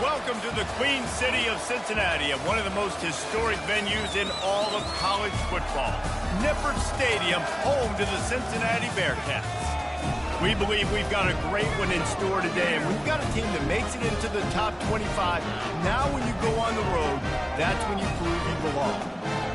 Welcome to the Queen City of Cincinnati and one of the most historic venues in all of college football. Nippert Stadium, home to the Cincinnati Bearcats. We believe we've got a great one in store today, and we've got a team that makes it into the top 25. Now when you go on the road, that's when you prove you belong.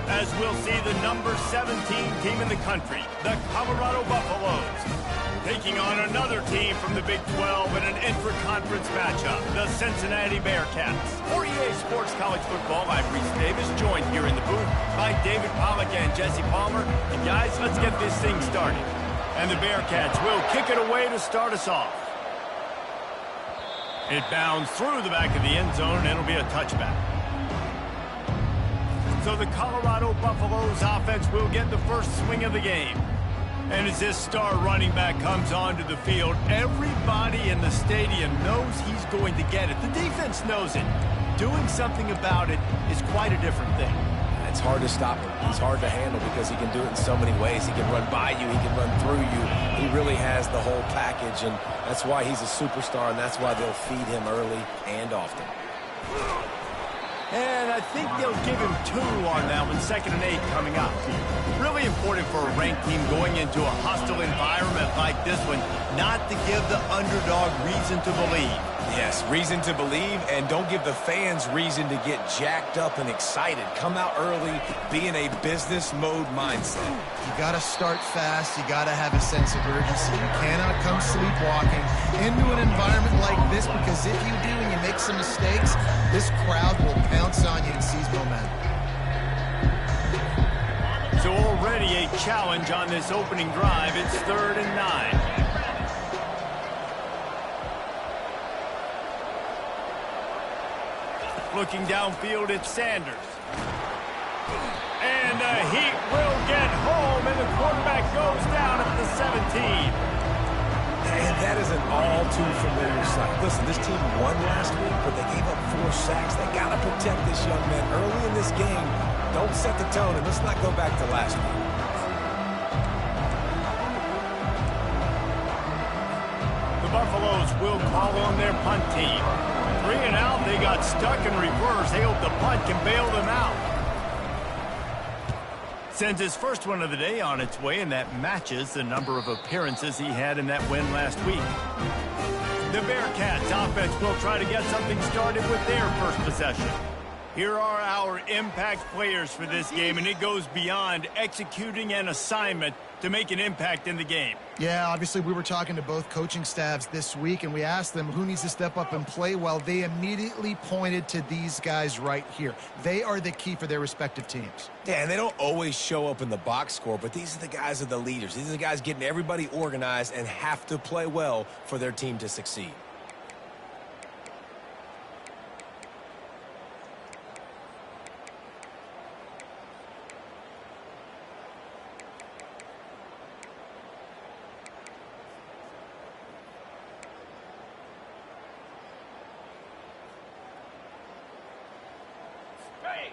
As we'll see the number 17 team in the country, the Colorado Buffaloes, taking on another team from the Big 12 in an intra-conference matchup, the Cincinnati Bearcats. For EA Sports College Football, I'm Reese Davis, joined here in the booth by David Pollack and Jesse Palmer. And guys, let's get this thing started. And the Bearcats will kick it away to start us off. It bounds through the back of the end zone, and it'll be a touchback. So the Colorado Buffaloes offense will get the first swing of the game. And as this star running back comes onto the field, everybody in the stadium knows he's going to get it. The defense knows it. Doing something about it is quite a different thing. It's hard to stop him. He's hard to handle because he can do it in so many ways. He can run by you. He can run through you. He really has the whole package, and that's why he's a superstar, and that's why they'll feed him early and often. And I think they'll give him 2 on that one, 2nd and 8 coming up. Really important for a ranked team going into a hostile environment like this one, not to give the underdog reason to believe. Yes, reason to believe, and don't give the fans reason to get jacked up and excited. Come out early, be in a business mode mindset. You got to start fast. You got to have a sense of urgency. You cannot come sleepwalking into an environment like this, because if you do and you make some mistakes, this crowd will pounce on you and seize momentum. So already a challenge on this opening drive. It's 3rd and 9. Looking downfield, it's Sanders. And he will get home, and the quarterback goes down at the 17. And that is an all too familiar sight. Listen, this team won last week, but they gave up 4 sacks. They got to protect this young man early in this game. Don't set the tone, and let's not go back to last week. The Buffaloes will call on their punt team. 3 and out, they got stuck in reverse. They hope the punt can bail them out. Sends his first one of the day on its way, and that matches the number of appearances he had in that win last week. The Bearcats offense will try to get something started with their first possession. Here are our impact players for this game, and it goes beyond executing an assignment to make an impact in the game. Yeah, obviously we were talking to both coaching staffs this week, and we asked them who needs to step up and play well. They immediately pointed to these guys right here. They are the key for their respective teams. Yeah, and they don't always show up in the box score, but these are the guys that are the leaders. These are the guys getting everybody organized and have to play well for their team to succeed.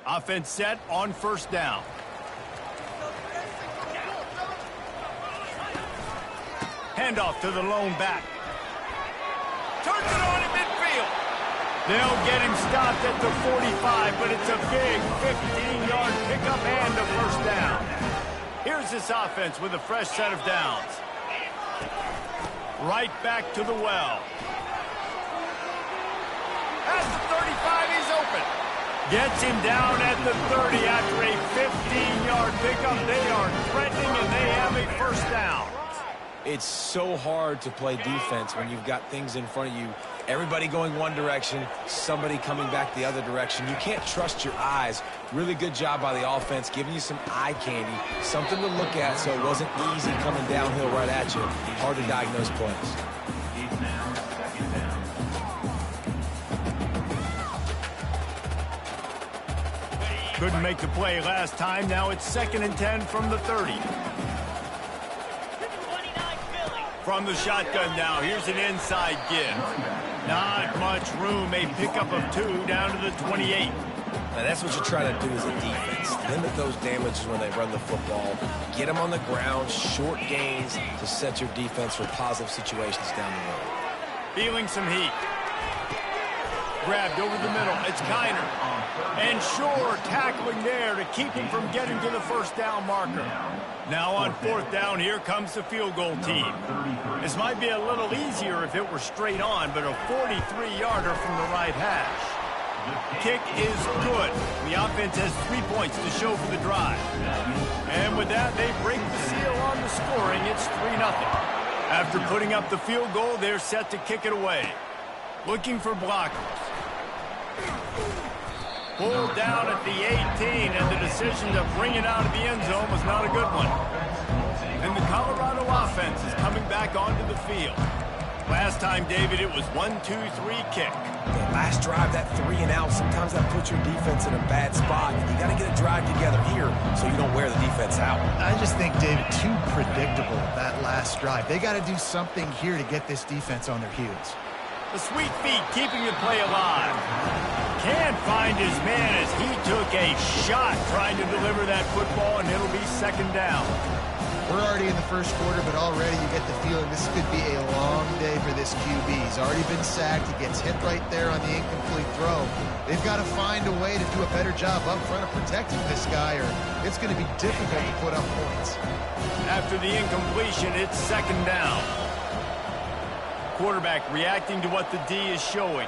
Offense set on 1st down. Handoff to the lone back. Turns it on in midfield. They'll get him stopped at the 45, but it's a big 15-yard pickup and a 1st down. Here's this offense with a fresh set of downs. Right back to the well. At the 35, he's open. Gets him down at the 30 after a 15-yard pickup. They are threatening, and they have a 1st down. It's so hard to play defense when you've got things in front of you. Everybody going one direction, somebody coming back the other direction. You can't trust your eyes. Really good job by the offense, giving you some eye candy, something to look at so it wasn't easy coming downhill right at you. Hard to diagnose plays. Couldn't make the play last time. Now it's 2nd and 10 from the 30. From the shotgun now, here's an inside give. Not much room. A pickup of 2 down to the 28. Now that's what you try to do as a defense. Limit those damages when they run the football. Get them on the ground, short gains to set your defense for positive situations down the road. Feeling some heat. Grabbed over the middle. It's Kiner. And Shore tackling there to keep him from getting to the first down marker. Now on fourth down, here comes the field goal team. This might be a little easier if it were straight on, but a 43-yarder from the right hash. Kick is good. The offense has 3 points to show for the drive. And with that, they break the seal on the scoring. It's 3-0. After putting up the field goal, they're set to kick it away. Looking for blockers. Pulled down at the 18, and the decision to bring it out of the end zone was not a good one. And the Colorado offense is coming back onto the field. Last time, David, it was 1-2-3 kick. The last drive, that 3 and out, sometimes that puts your defense in a bad spot. You got to get a drive together here so you don't wear the defense out. I just think, David, too predictable, that last drive. They got to do something here to get this defense on their heels. The sweet feet keeping the play alive. Can't find his man as he took a shot trying to deliver that football, and it'll be second down. We're already in the first quarter, but already you get the feeling this could be a long day for this QB. He's already been sacked. He gets hit right there on the incomplete throw. They've got to find a way to do a better job up front of protecting this guy, or it's going to be difficult to put up points. After the incompletion, it's second down. Quarterback reacting to what the D is showing.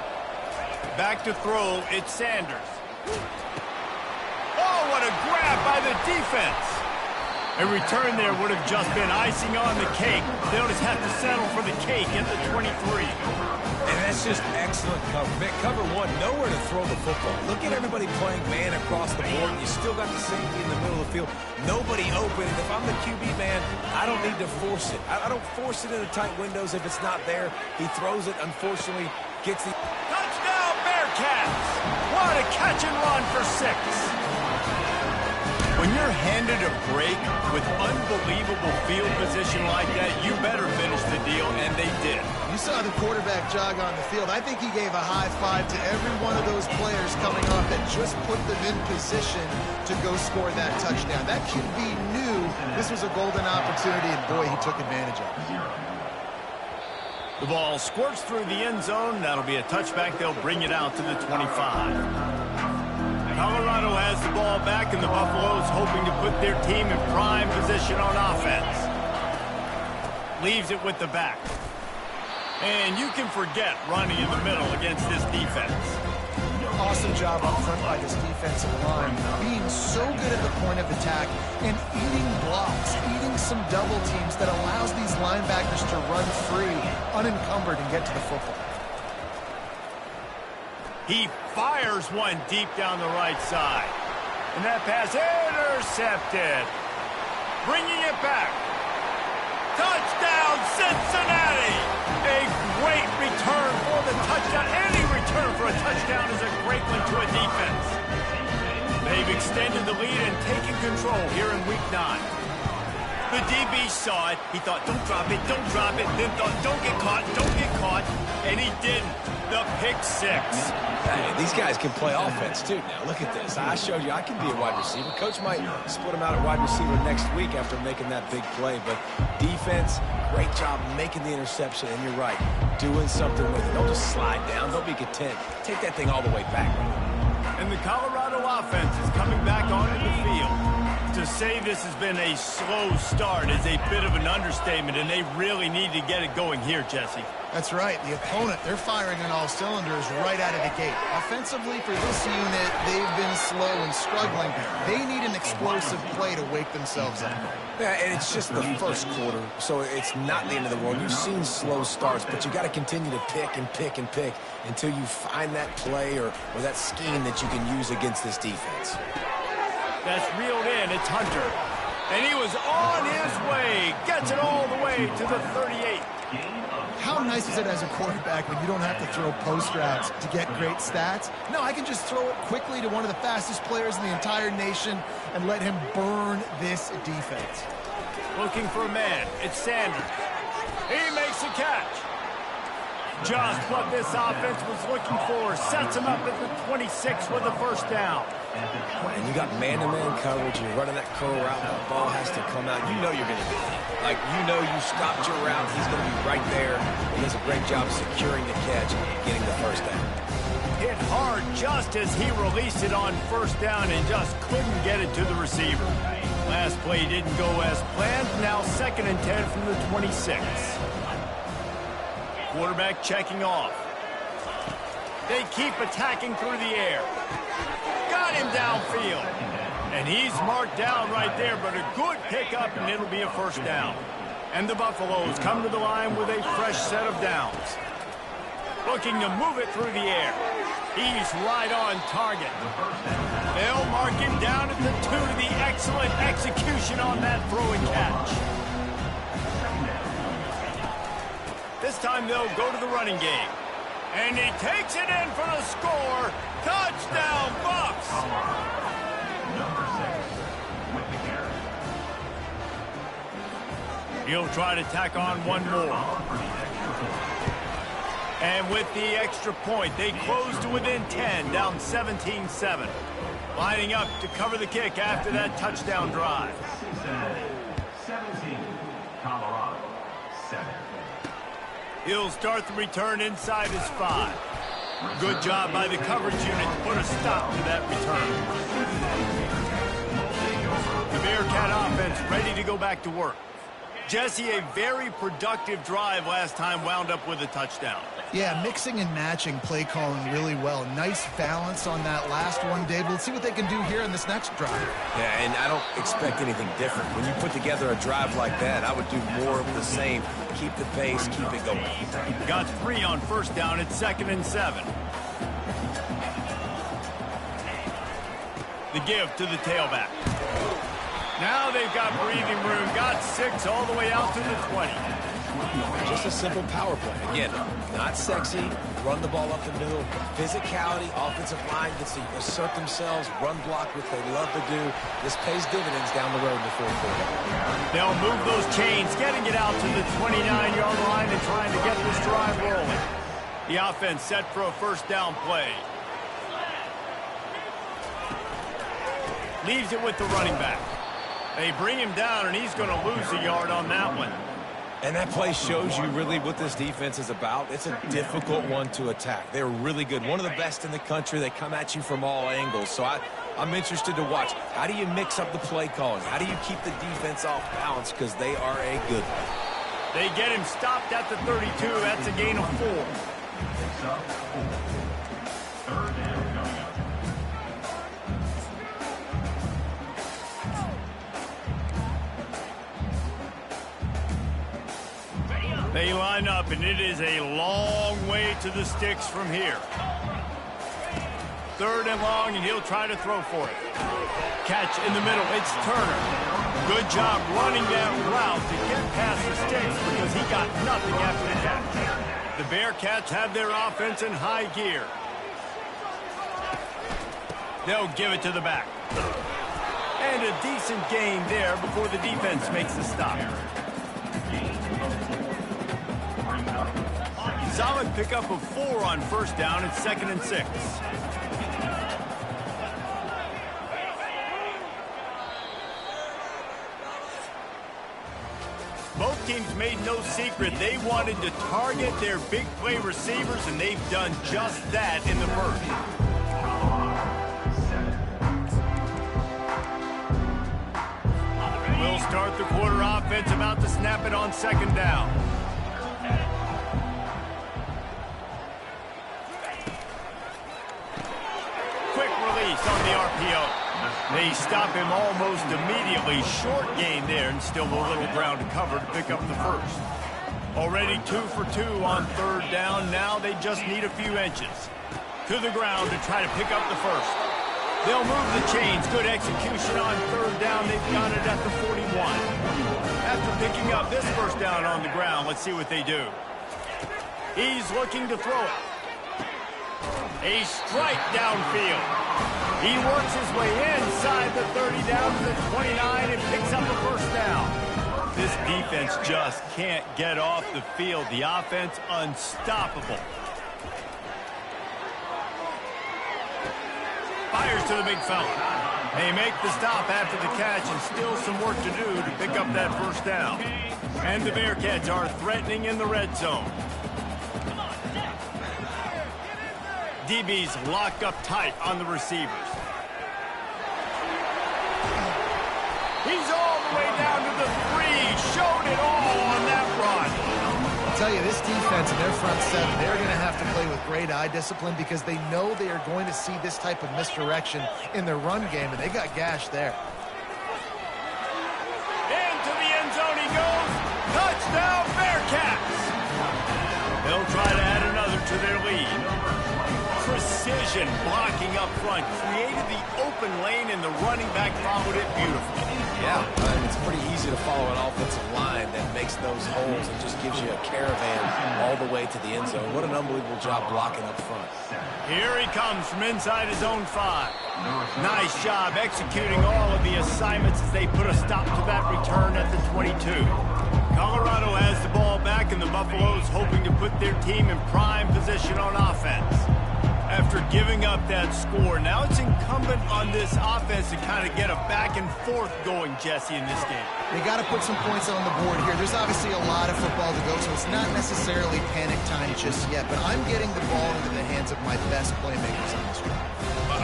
Back to throw, it's Sanders. Oh, what a grab by the defense. A return there would have just been icing on the cake. They'll just have to settle for the cake at the 23. And that's just excellent cover. Man, cover one, nowhere to throw the football. Look at everybody playing man across the board. You still got the safety in the middle of the field. Nobody open. And if I'm the QB, man, I don't need to force it. I don't force it into tight windows if it's not there. He throws it, unfortunately, gets the... Touchdown, Bearcats! What a catch and run for 6. When you're handed a break with unbelievable field position like that, you better finish the deal, and they did. You saw the quarterback jog on the field. I think he gave a high five to every one of those players coming off that just put them in position to go score that touchdown. That QB knew this was a golden opportunity, and boy, he took advantage of it. The ball squirts through the end zone. That'll be a touchback. They'll bring it out to the 25. Colorado has the ball back, and the Buffaloes hoping to put their team in prime position on offense. Leaves it with the back. And you can forget running in the middle against this defense. Awesome job up front by this defensive line, being so good at the point of attack and eating blocks, eating some double teams that allows these linebackers to run free, unencumbered, and get to the football. He fires one deep down the right side. And that pass intercepted. Bringing it back. Touchdown, Cincinnati! A great return for the touchdown. Any return for a touchdown is a great one to a defense. They've extended the lead and taken control here in Week 9. The DB saw it. He thought, don't drop it, don't drop it. Then thought, don't get caught, don't get caught. And he didn't. The pick 6. Hey, these guys can play offense, too. Now, look at this. I showed you I can be a wide receiver. Coach might split him out at wide receiver next week after making that big play. But defense, great job making the interception. And you're right, doing something with it. Don't just slide down. Don't be content. Take that thing all the way back. And the Colorado offense is coming back onto the field. To say this has been a slow start is a bit of an understatement, and they really need to get it going here, Jesse. That's right. The opponent, they're firing on all cylinders right out of the gate. Offensively, for this unit, they've been slow and struggling. They need an explosive play to wake themselves up. Yeah, and it's just the first quarter, so it's not the end of the world. You've seen slow starts, but you got to continue to pick and pick and pick until you find that play or that scheme that you can use against this defense. That's reeled in. It's Hunter. And he was on his way. Gets it all the way to the 38. How nice is it as a quarterback when you don't have to throw post routes to get great stats? No, I can just throw it quickly to one of the fastest players in the entire nation and let him burn this defense. Looking for a man. It's Sanders. He makes a catch. Just what this offense was looking for. Sets him up at the 26 with the first down. And you got man-to-man coverage. You're running that curl route. The ball has to come out. You know you're going to get it. Like, you know you stopped your route. He's going to be right there. He does a great job securing the catch and getting the first down. hit hard just as he released it on first down and just couldn't get it to the receiver. Last play didn't go as planned. Now 2nd and 10 from the 26. Quarterback checking off. They keep attacking through the air. Got him downfield. And he's marked down right there, but a good pickup, and it'll be a first down. And the Buffaloes come to the line with a fresh set of downs. Looking to move it through the air. He's right on target. They'll mark him down at the 2 to the excellent execution on that throw and catch. This time they'll go to the running game. And he takes it in for the score. Touchdown, Bucs! Number 6 with the carry. He'll try to tack on one more. And with the extra point, they close to within 10, down 17-7. Lining up to cover the kick after that touchdown drive. Cincinnati, 17. Colorado, 7. He'll start the return inside his 5. Good job by the coverage unit to put a stop to that return. The Bearcat offense ready to go back to work. Jesse, a very productive drive last time wound up with a touchdown. Yeah, mixing and matching play calling really well. Nice balance on that last one, Dave. Let's see what they can do here in this next drive. Yeah, and I don't expect anything different. When you put together a drive like that, I would do more of the same. Keep the pace, keep it going. Got 3 on first down at 2nd and 7. The give to the tailback. Now they've got breathing room. Got 6 all the way out to the 20. Just a simple power play. Again, not sexy. Run the ball up the middle. Physicality. Offensive line gets to assert themselves. Run block, what they love to do. This pays dividends down the road in the 4th quarter. They'll move those chains, getting it out to the 29-yard line and trying to get this drive rolling. The offense set for a first down play. Leaves it with the running back. They bring him down, and he's going to lose a yard on that one. And that play shows you really what this defense is about. It's a difficult one to attack. They're really good. One of the best in the country. They come at you from all angles. So I'm interested to watch. How do you mix up the play calling? How do you keep the defense off balance? Because they are a good one. They get him stopped at the 32. That's a gain of 4. It's up 4. 3rd down coming up. They line up, and it is a long way to the sticks from here. 3rd and long, and he'll try to throw for it. Catch in the middle. It's Turner. Good job running that route to get past the sticks because he got nothing after the catch. The Bearcats have their offense in high gear. They'll give it to the back. And a decent gain there before the defense makes the stop. Solid pickup of 4 on first down at 2nd and 6. Both teams made no secret they wanted to target their big play receivers, and they've done just that in the first. We'll start the quarter offense, about to snap it on 2nd down. On the RPO. They stop him almost immediately. Short gain there, and still a little ground to cover to pick up the first. Already 2 for 2 on 3rd down. Now they just need a few inches. To the ground to try to pick up the first. They'll move the chains. Good execution on 3rd down. They've got it at the 41. After picking up this first down on the ground, let's see what they do. He's looking to throw it. A strike downfield. He works his way inside the 30 down to the 29 and picks up a first down. This defense just can't get off the field. The offense unstoppable. Fires to the big fella. They make the stop after the catch, and still some work to do to pick up that first down. And the Bearcats are threatening in the red zone. DBs locked up tight on the receivers. He's all the way down to the 3. Showed it all on that run. I'll tell you, this defense and their front seven, they're going to have to play with great eye discipline because they know they are going to see this type of misdirection in their run game, and they got gashed there. Into the end zone he goes. Touchdown, Bearcats. They'll try to add another to their lead. Precision blocking up front created the open lane, and the running back followed it beautifully. Yeah, it's pretty easy to follow an offensive line that makes those holes and just gives you a caravan all the way to the end zone. What an unbelievable job blocking up front. Here he comes from inside his own 5. Nice job executing all of the assignments as they put a stop to that return at the 22. Colorado has the ball back, and the Buffaloes hoping to put their team in prime position on offense. After giving up that score, now it's incumbent on this offense to kind of get a back and forth going, Jesse, in this game. They got to put some points on the board here. There's obviously a lot of football to go, so it's not necessarily panic time just yet, but I'm getting the ball into the hands of my best playmakers on this drive.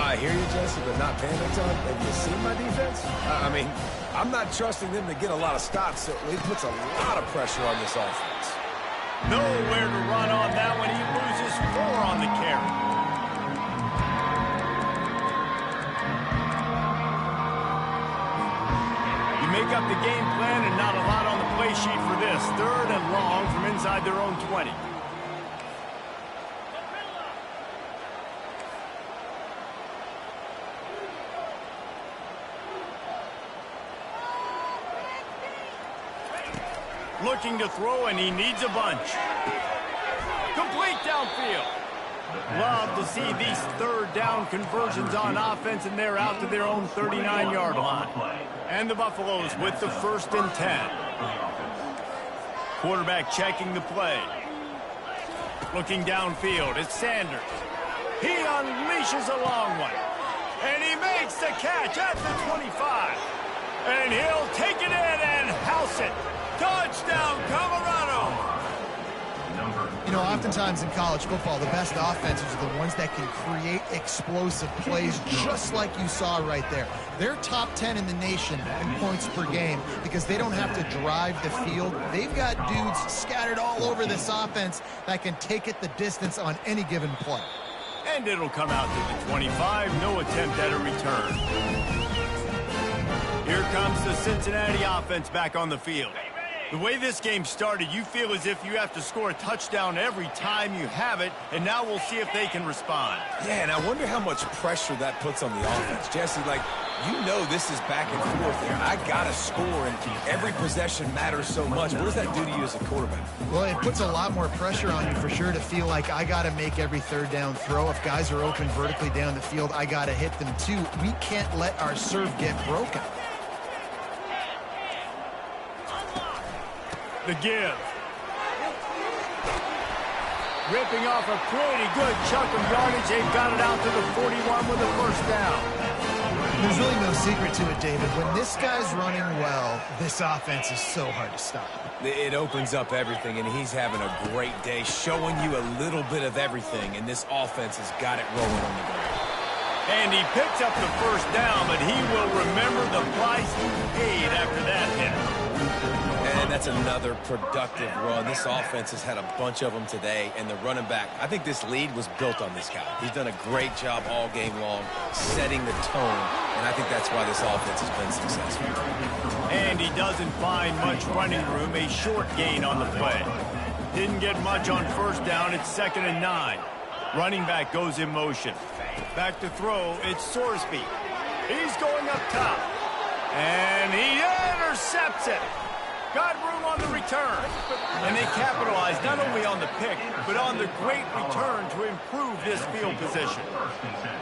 I hear you, Jesse, but not panic time. Have you seen my defense? I mean, I'm not trusting them to get a lot of stops, so it puts a lot of pressure on this offense. Nowhere to run on that one. He loses 4 on the carry. Make up the game plan, and not a lot on the play sheet for this. 3rd and long from inside their own 20. Looking to throw, and he needs a bunch. Complete downfield. Love to see these 3rd down conversions on offense, and they're out to their own 39-yard line. And the Buffaloes with the 1st and 10. Quarterback checking the play. Looking downfield, it's Sanders. He unleashes a long one. And he makes the catch at the 25. And he'll take it in and house it. Touchdown, Colorado! You know, oftentimes in college football, the best offenses are the ones that can create explosive plays just like you saw right there. They're top 10 in the nation in points per game because they don't have to drive the field. They've got dudes scattered all over this offense that can take it the distance on any given play. And it'll come out to the 25. No attempt at a return. Here comes the Cincinnati offense back on the field. The way this game started, you feel as if you have to score a touchdown every time you have it, and now we'll see if they can respond. Yeah, and I wonder how much pressure that puts on the offense. Jesse, like, you know this is back and forth there. I got to score, and every possession matters so much. What does that do to you as a quarterback? Well, it puts a lot more pressure on you for sure to feel like I got to make every 3rd down throw. If guys are open vertically down the field, I got to hit them too. We can't let our serve get broken. The give. Ripping off a pretty good chunk of yardage. They've got it out to the 41 with a 1st down. There's really no secret to it, David. When this guy's running well, this offense is so hard to stop. It opens up everything, and he's having a great day, showing you a little bit of everything, and this offense has got it rolling on the ground. And he picks up the 1st down, but he will remember the price he paid after that hit. And that's another productive run. This offense has had a bunch of them today, and the running back, I think this lead was built on this guy. He's done a great job all game long, setting the tone, and I think that's why this offense has been successful. And he doesn't find much running room, a short gain on the play. Didn't get much on 1st down, it's 2nd and 9. Running back goes in motion. Back to throw, it's Sorsby. He's going up top. And he intercepts it. Got room on the return. And they capitalize not only on the pick, but on the great return to improve this field position.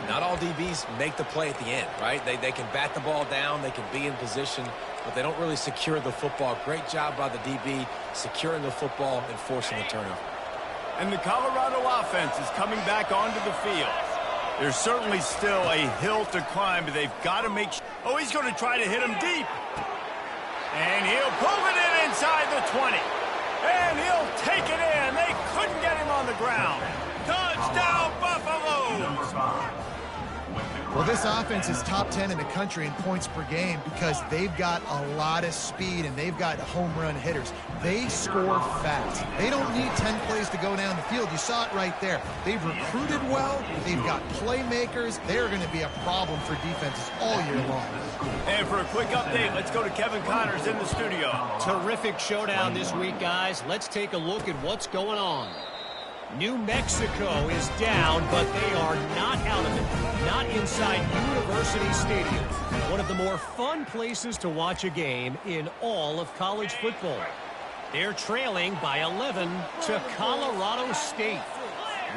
Not all DBs make the play at the end, right? They can bat the ball down, they can be in position, but they don't really secure the football. Great job by the DB securing the football and forcing the turnover. And the Colorado offense is coming back onto the field. There's certainly still a hill to climb, but they've got to make sure. Oh, he's going to try to hit him deep. And he'll pull it in inside the 20. And he'll take it in. They couldn't get him on the ground. Touchdown, Buffalo! number 5. Well, this offense is top 10 in the country in points per game because they've got a lot of speed and they've got home run hitters. They score fast. They don't need 10 plays to go down the field. You saw it right there. They've recruited well. They've got playmakers. They're going to be a problem for defenses all year long. And for a quick update, let's go to Kevin Connors in the studio. Terrific showdown this week, guys. Let's take a look at what's going on. New Mexico is down, but they are not out of it. Not inside University Stadium, one of the more fun places to watch a game in all of college football. They're trailing by 11 to Colorado State.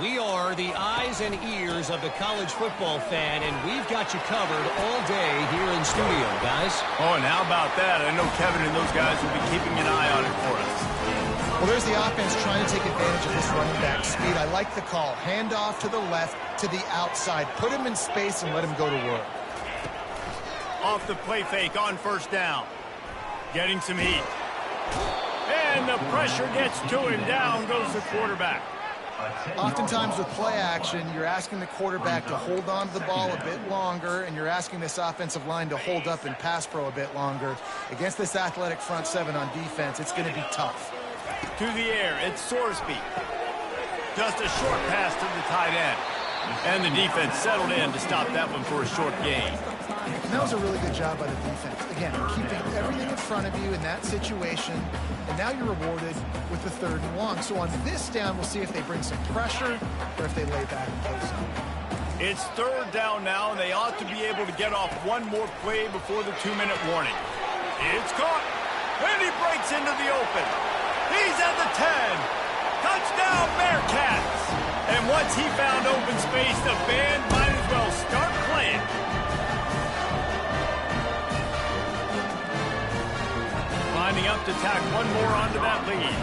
We are the eyes and ears of the college football fan, and we've got you covered all day here in studio, guys. Oh, and how about that? I know Kevin and those guys will be keeping an eye on it for us. Well, there's the offense trying to take advantage of this running back speed. I like the call. Hand off to the left, to the outside. Put him in space and let him go to work. Off the play fake on first down. Getting some heat. And the pressure gets to him. Down goes the quarterback. Oftentimes with play action, you're asking the quarterback to hold on to the ball a bit longer, and you're asking this offensive line to hold up in pass pro a bit longer. Against this athletic front seven on defense, it's going to be tough. To the air, it's Sorsby. Just a short pass to the tight end. And the defense settled in to stop that one for a short gain. And that was a really good job by the defense. Again, keeping everything in front of you in that situation, and now you're rewarded with the 3rd and long. So on this down, we'll see if they bring some pressure or if they lay back and play some. It's 3rd down now, and they ought to be able to get off one more play before the 2-minute warning. It's caught, and he breaks into the open. He's at the 10. Touchdown, Bearcats! And once he found open space, the band might as well start playing. Lining up to tack one more onto that lead.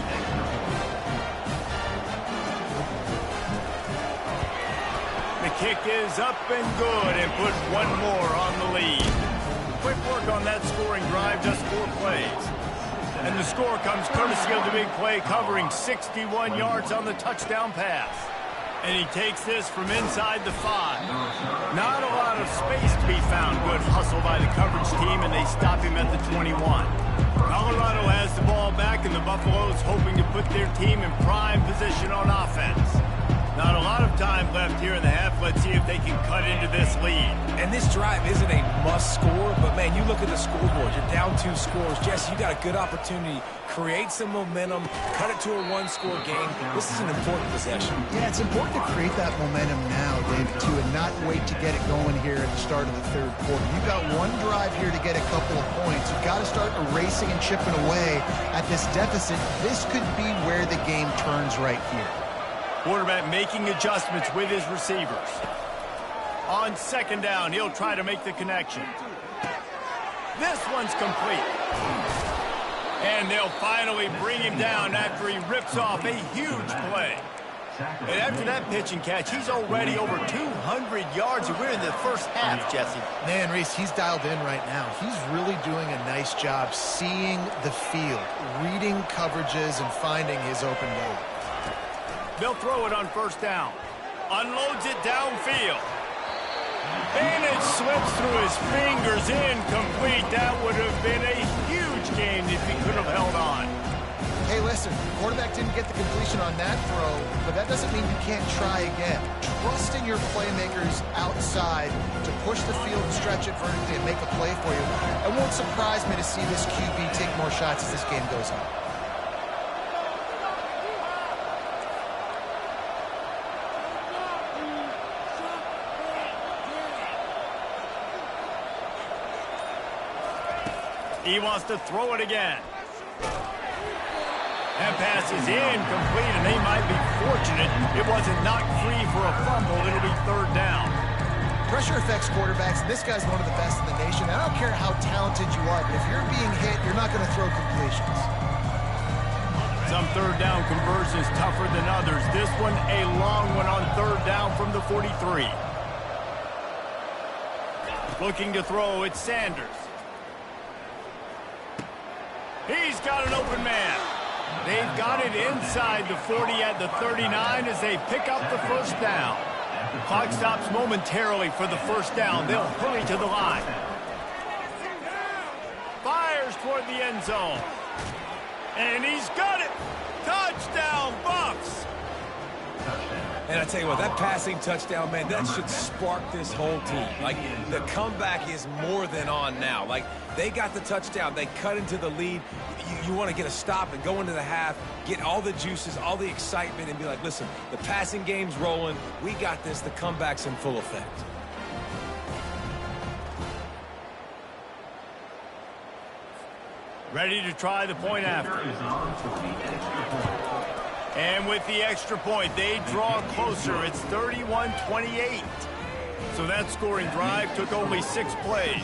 The kick is up and good and put one more on the lead. Quick work on that scoring drive, just 4 plays. And the score comes courtesy of the big play, covering 61 yards on the touchdown pass. And he takes this from inside the 5. Not a lot of space to be found. Good hustle by the coverage team, and they stop him at the 21. Colorado has the ball back, and the Buffaloes hoping to put their team in prime position on offense. Not a lot of time left here in the half. Let's see if they can cut into this lead. And this drive isn't a must score, but man, you look at the scoreboard. You're down 2 scores. Jesse, you got a good opportunity. Create some momentum. Cut it to a 1-score game. This is an important possession. Yeah, it's important to create that momentum now, David, too, and not wait to get it going here at the start of the 3rd quarter. You've got one drive here to get a couple of points. You've got to start erasing and chipping away at this deficit. This could be where the game turns right here. Quarterback making adjustments with his receivers. On 2nd down, he'll try to make the connection. This one's complete. And they'll finally bring him down after he rips off a huge play. And after that pitch and catch, he's already over 200 yards, and we're in the first half, Jesse. Man, Reese, he's dialed in right now. He's really doing a nice job seeing the field, reading coverages, and finding his open guy. They'll throw it on 1st down. Unloads it downfield. And it slips through his fingers, incomplete. That would have been a huge gain if he could have held on. Hey, listen, quarterback didn't get the completion on that throw, but that doesn't mean you can't try again. Trust in your playmakers outside to push the field and stretch it vertically and make a play for you. It won't surprise me to see this QB take more shots as this game goes on. He wants to throw it again. That pass is incomplete, and they might be fortunate it wasn't knocked free for a fumble. It'll be 3rd down. Pressure affects quarterbacks, and this guy's one of the best in the nation. I don't care how talented you are, but if you're being hit, you're not going to throw completions. Some 3rd down conversions tougher than others. This one, a long one on 3rd down from the 43. Looking to throw, it's Sanders. He's got an open man. They've got it inside the 40 at the 39 as they pick up the 1st down. Clock stops momentarily for the first down. They'll hurry to the line. Fires toward the end zone. And he's got it. Touchdown, Bucs. And I tell you what, that passing touchdown, man, that should spark this whole team. Like, the comeback is more than on now. Like, they got the touchdown. They cut into the lead. You want to get a stop and go into the half, get all the juices, all the excitement, and be like, listen, the passing game's rolling. We got this. The comeback's in full effect. Ready to try the point after. And with the extra point, they draw closer. It's 31-28. So that scoring drive took only 6 plays.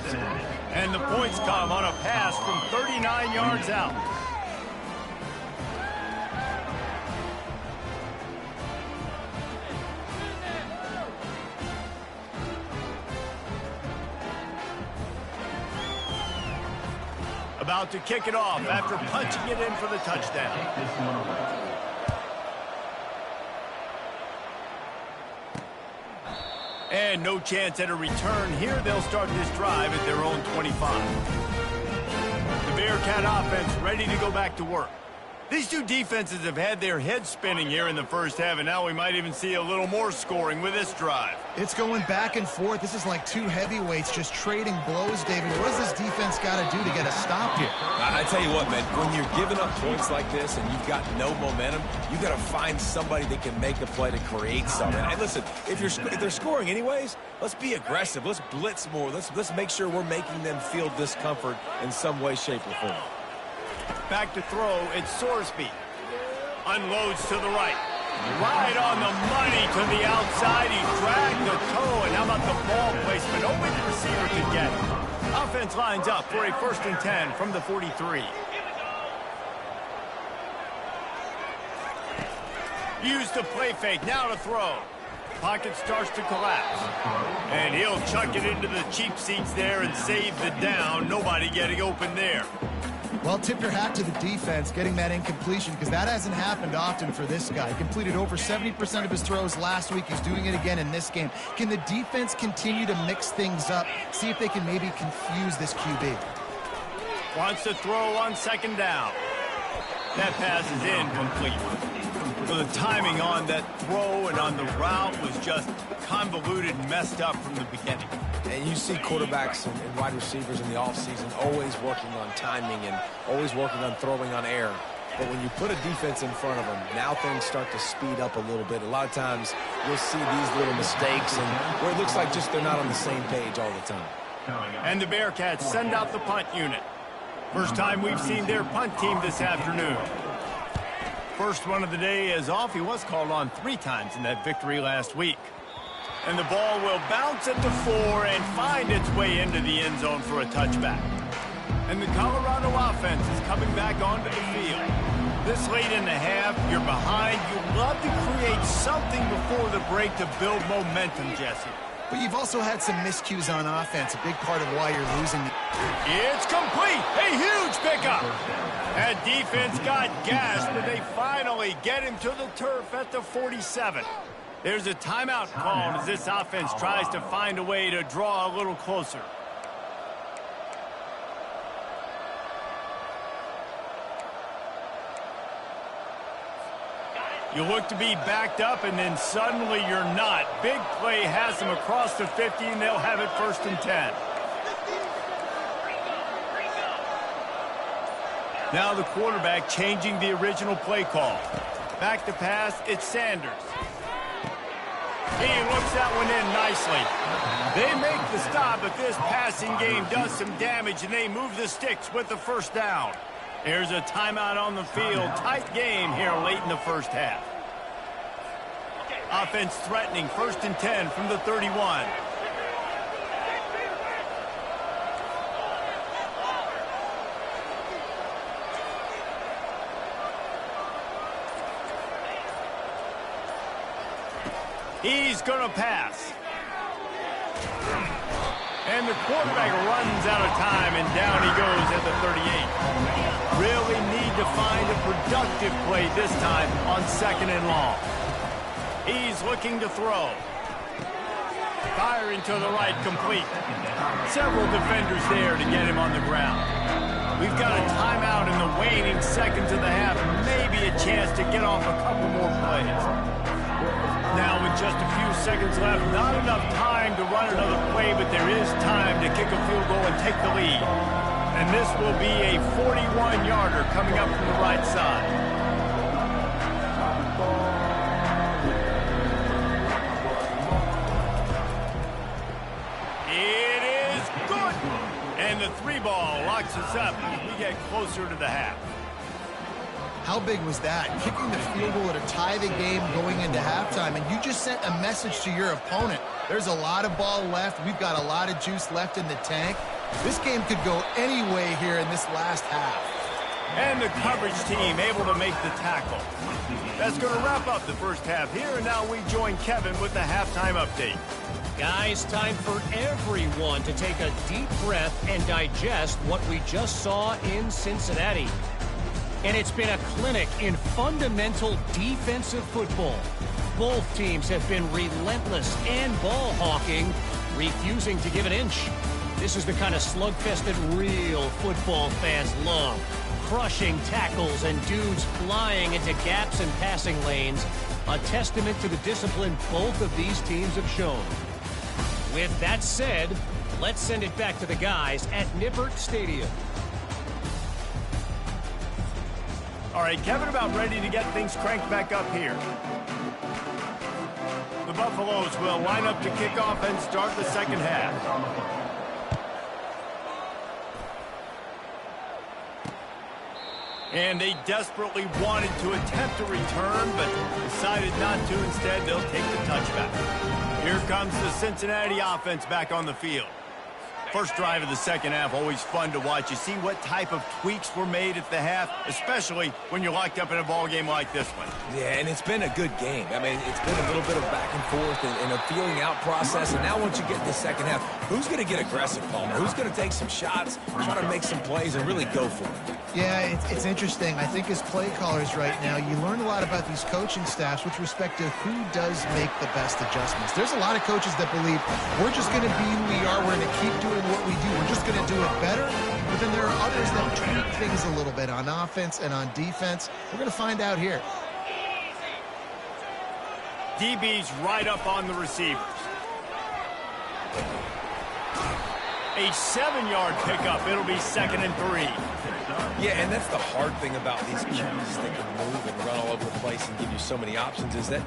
And the points come on a pass from 39 yards out. About to kick it off after punching it in for the touchdown. And no chance at a return here. They'll start this drive at their own 25. The Bearcat offense ready to go back to work. These two defenses have had their heads spinning here in the first half, and now we might even see a little more scoring with this drive. It's going back and forth. This is like two heavyweights just trading blows, David. What does this defense got to do to get a stop here? I tell you what, man, when you're giving up points like this and you've got no momentum, you got to find somebody that can make a play to create something. And listen, if they're scoring anyways, let's be aggressive. Let's blitz more. Let's make sure we're making them feel discomfort in some way, shape, or form. Back to throw, it's Sorsby. Unloads to the right. Right on the money to the outside. He dragged the toe, and how about the ball placement? Only the receiver could get it. Offense lines up for a 1st and 10 from the 43. Use the play fake, now to throw. Pocket starts to collapse. And he'll chuck it into the cheap seats there and save the down. Nobody getting open there. Well, tip your hat to the defense getting that incompletion, because that hasn't happened often for this guy. He completed over 70% of his throws last week. He's doing it again in this game. Can the defense continue to mix things up, see if they can maybe confuse this QB? Wants to throw on 2nd down. That pass is incomplete. So the timing on that throw and on the route was just convoluted and messed up from the beginning. And you see quarterbacks and wide receivers in the offseason always working on timing and always working on throwing on air. But when you put a defense in front of them, now things start to speed up a little bit. A lot of times you'll see these little mistakes and where it looks like just they're not on the same page all the time. And the Bearcats send out the punt unit. First time we've seen their punt team this afternoon. First one of the day is off. He was called on 3 times in that victory last week. And the ball will bounce at the 4 and find its way into the end zone for a touchback. And the Colorado offense is coming back onto the field. This late in the half, you're behind. You love to create something before the break to build momentum, Jesse. But you've also had some miscues on offense, a big part of why you're losing. It's complete. A huge pickup. That defense got gassed, but they finally get him to the turf at the 47. There's a timeout called as this offense tries to find a way to draw a little closer. You look to be backed up, and then suddenly you're not. Big play has them across the 50, and they'll have it 1st and 10. Now the quarterback changing the original play call. Back to pass, it's Sanders. He looks that one in nicely. They make the stop, but this passing game does some damage, and they move the sticks with the 1st down. There's a timeout on the field. Tight game here late in the first half. Offense threatening, 1st and 10 from the 31. He's going to pass. And the quarterback runs out of time, and down he goes at the 38. Really need to find a productive play this time on 2nd and long. He's looking to throw. Firing to the right, complete. Several defenders there to get him on the ground. We've got a timeout in the waning seconds of the half. Maybe a chance to get off a couple more plays. Now with just a few seconds left, not enough time to run another play, but there is time to kick a field goal and take the lead. And this will be a 41-yarder coming up from the right side. And the 3-ball locks us up as we get closer to the half. How big was that? Kicking the field goal to tie the game going into halftime, and you just sent a message to your opponent. There's a lot of ball left. We've got a lot of juice left in the tank. This game could go any way here in this last half. And the coverage team able to make the tackle. That's going to wrap up the first half here, and now we join Kevin with the halftime update. Guys, time for everyone to take a deep breath and digest what we just saw in Cincinnati. And it's been a clinic in fundamental defensive football. Both teams have been relentless and ball hawking, refusing to give an inch. This is the kind of slugfest that real football fans love. Crushing tackles and dudes flying into gaps and passing lanes. A testament to the discipline both of these teams have shown. With that said, let's send it back to the guys at Nippert Stadium. All right, Kevin, about ready to get things cranked back up here. The Buffaloes will line up to kick off and start the second half. And they desperately wanted to attempt a return, but decided not to. Instead, they'll take the touchback. Here comes the Cincinnati offense back on the field. First drive of the second half, always fun to watch. You see what type of tweaks were made at the half, especially when you're locked up in a ball game like this one. Yeah, and it's been a good game. I mean, it's been a little bit of back and forth and a feeling out process. And now once you get in the second half, who's going to get aggressive, Palmer? Who's going to take some shots, try to make some plays, and really go for it? Yeah, it's interesting. I think as play callers right now, you learn a lot about these coaching staffs with respect to who does make the best adjustments. There's a lot of coaches that believe we're just going to be who we are. We're going to keep doing what we do. We're just going to do it better. But then there are others that tweak things a little bit on offense and on defense. We're going to find out here. DB's right up on the receivers. A 7-yard pickup. It'll be 2nd and 3. Yeah, and that's the hard thing about these QBs that can move and run all over the place and give you so many options is that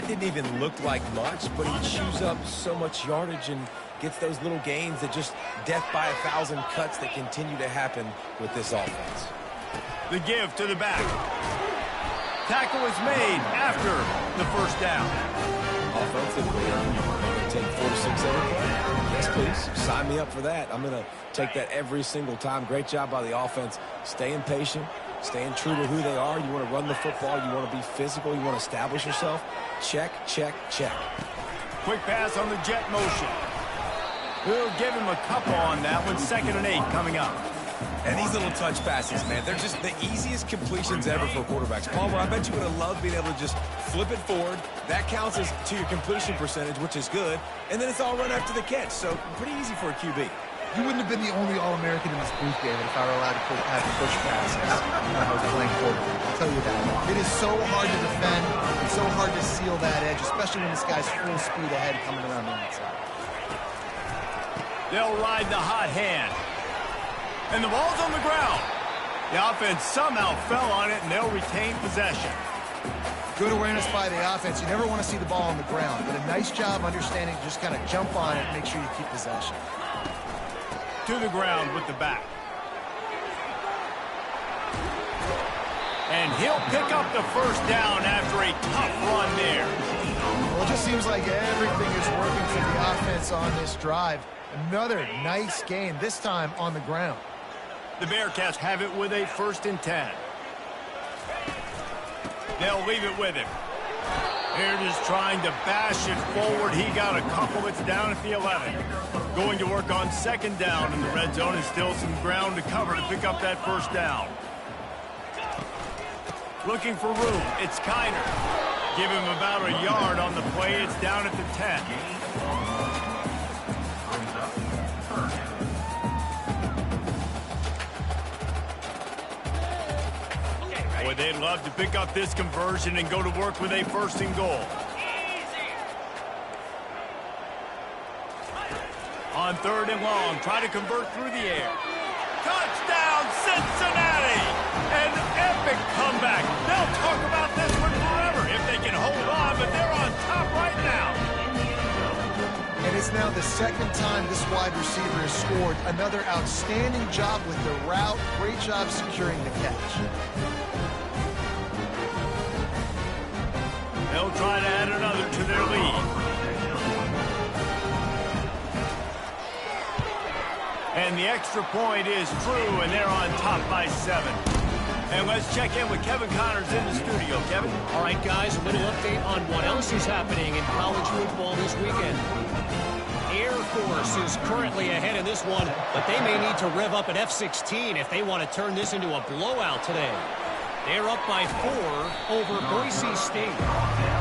didn't even look like much, but he chews up so much yardage and gets those little gains that just death by 1,000 cuts that continue to happen with this offense. The give to the back. Tackle is made after the first down. Offensively, take 4 to 6 every play. Yes, please. Sign me up for that. I'm going to take that every single time. Great job by the offense. Staying patient, staying true to who they are. You want to run the football. You want to be physical. You want to establish yourself. Check, check, check. Quick pass on the jet motion. We'll give him a couple on that one. 2nd and 8 coming up. And these little touch passes, man, they're just the easiest completions ever for quarterbacks. Palmer, I bet you would have loved being able to just flip it forward. That counts as to your completion percentage, which is good. And then it's all run after the catch. So pretty easy for a QB. You wouldn't have been the only All-American in this booth, David, if I were allowed to have push passes when I was playing quarterback. I'll tell you that. It is so hard to defend. It's so hard to seal that edge, especially when this guy's full speed ahead coming around the outside. They'll ride the hot hand. And the ball's on the ground. The offense somehow fell on it, and they'll retain possession. Good awareness by the offense. You never want to see the ball on the ground, but a nice job understanding to just kind of jump on it and make sure you keep possession. To the ground with the back. And he'll pick up the first down after a tough run there. Well, it just seems like everything is working for the offense on this drive. Another nice gain, this time on the ground. The Bearcats have it with a 1st and 10. They'll leave it with him. They're just trying to bash it forward. He got a couple. It's down at the 11. Going to work on 2nd down in the red zone, and still some ground to cover to pick up that 1st down. Looking for room. It's Kiner. Give him about a yard on the play. It's down at the 10. they'd love to pick up this conversion and go to work with a first and goal. On third and long, try to convert through the air. Touchdown, Cincinnati! An epic comeback. They'll talk about this one forever if they can hold on, but they're on top right now. And it's now the second time this wide receiver has scored. Another outstanding job with the route. Great job securing the catch. They'll try to add another to their lead. And the extra point is true, and they're on top by 7. And let's check in with Kevin Connors in the studio. Kevin? All right, guys, a little update on what else is happening in college football this weekend. Air Force is currently ahead in this one, but they may need to rev up an F-16 if they want to turn this into a blowout today. They're up by 4 over Boise State.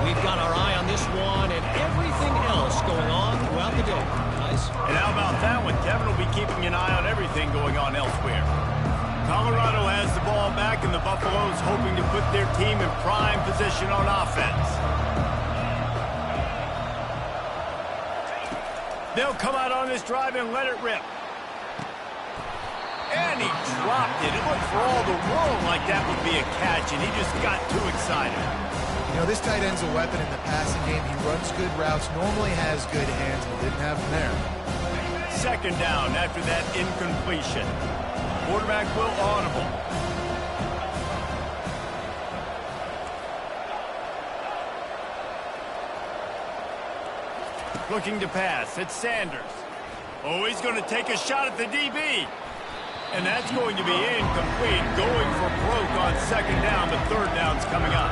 We've got our eye on this one and everything else going on throughout the day, guys. And how about that one? Kevin will be keeping an eye on everything going on elsewhere. Colorado has the ball back, and the Buffaloes hoping to put their team in prime position on offense. They'll come out on this drive and let it rip. And he dropped it. It looked for all the world like that would be a catch, and he just got too excited. You know, this tight end's a weapon in the passing game. He runs good routes, normally has good hands, but didn't have them there. Second down after that incompletion. Quarterback will audible. Looking to pass. It's Sanders. Oh, he's going to take a shot at the DB. And that's going to be incomplete. Going for broke on second down, but third down's coming up.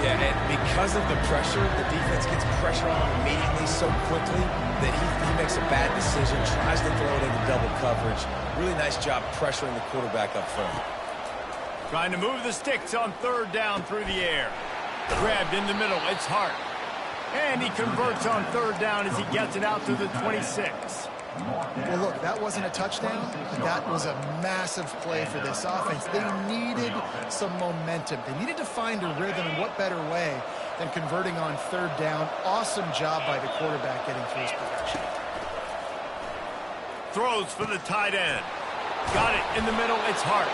Yeah, and because of the pressure, the defense gets pressure on him immediately so quickly that he makes a bad decision, tries to throw it into double coverage. Really nice job pressuring the quarterback up front. Trying to move the sticks on third down through the air. Grabbed in the middle. It's Hart. And he converts on third down as he gets it out to the 26. Well, look, that wasn't a touchdown, but that was a massive play for this offense. They needed some momentum. They needed to find a rhythm, and what better way than converting on third down. Awesome job by the quarterback getting through his progression. Throws for the tight end. Got it in the middle. It's Hart.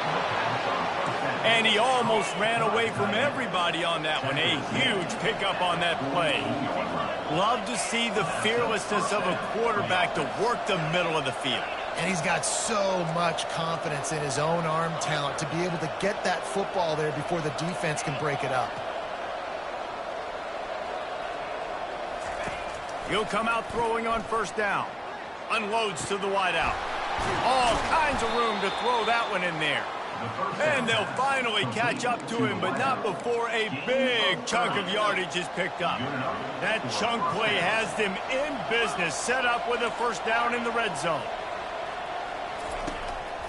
And he almost ran away from everybody on that one. A huge pickup on that play. Love to see the fearlessness of a quarterback to work the middle of the field. And he's got so much confidence in his own arm talent to be able to get that football there before the defense can break it up. He'll come out throwing on first down. Unloads to the wideout. All kinds of room to throw that one in there. And they'll finally catch up to him, but not before a big chunk of yardage is picked up. That chunk play has them in business, set up with a first down in the red zone.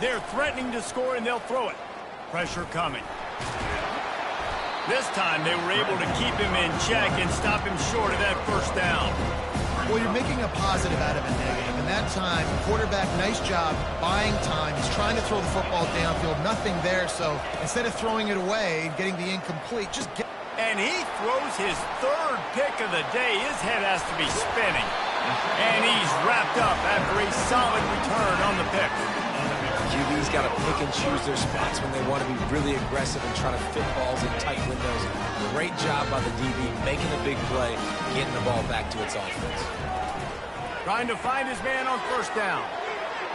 They're threatening to score, and they'll throw it. Pressure coming. This time they were able to keep him in check and stop him short of that first down. Well, you're making a positive out of a negative. And that time, quarterback, nice job, buying time. He's trying to throw the football downfield. Nothing there, so instead of throwing it away and getting the incomplete, just get... And he throws his third pick of the day. His head has to be spinning. And he's wrapped up after a solid return on the pick. QB's got to pick and choose their spots when they want to be really aggressive and trying to fit balls in tight windows. Great job by the DB making a big play, getting the ball back to its offense. Trying to find his man on first down.